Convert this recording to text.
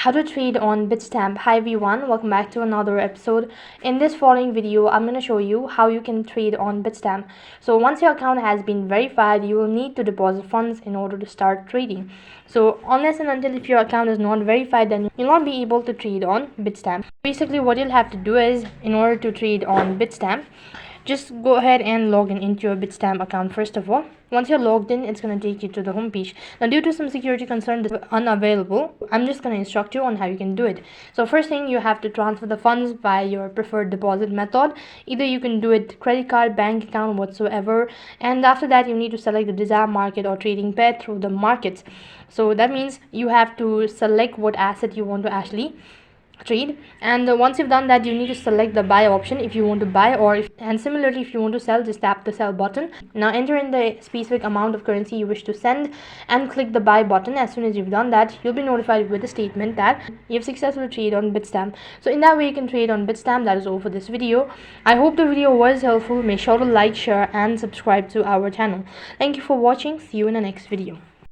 How to trade on Bitstamp. Hi everyone, welcome back to another episode. In this following video, I'm going to show you how you can trade on Bitstamp. So once your account has been verified, you will need to deposit funds in order to start trading. So unless and until if your account is not verified, then you'll not be able to trade on Bitstamp. Basically what you'll have to do is, in order to trade on Bitstamp, just go ahead and log in into your Bitstamp account first of all. Once you're logged in, it's going to take you to the home page. Now, due to some security concerns, it's unavailable. I'm just going to instruct you on how you can do it. So first thing, you have to transfer the funds by your preferred deposit method. Either you can do it credit card, bank account, whatsoever. And after that, you need to select the desired market or trading pair through the markets. So that means you have to select what asset you want to actually trade, and once you've done that, you need to select the buy option if you want to buy, and similarly if you want to sell, just tap the sell button. Now enter in the specific amount of currency you wish to send and click the buy button. As soon as you've done that, you'll be notified with a statement that you've successfully traded on Bitstamp. So in that way you can trade on Bitstamp. That is all for this video. I hope the video was helpful. Make sure to like, share and subscribe to our channel. Thank you for watching. See you in the next video.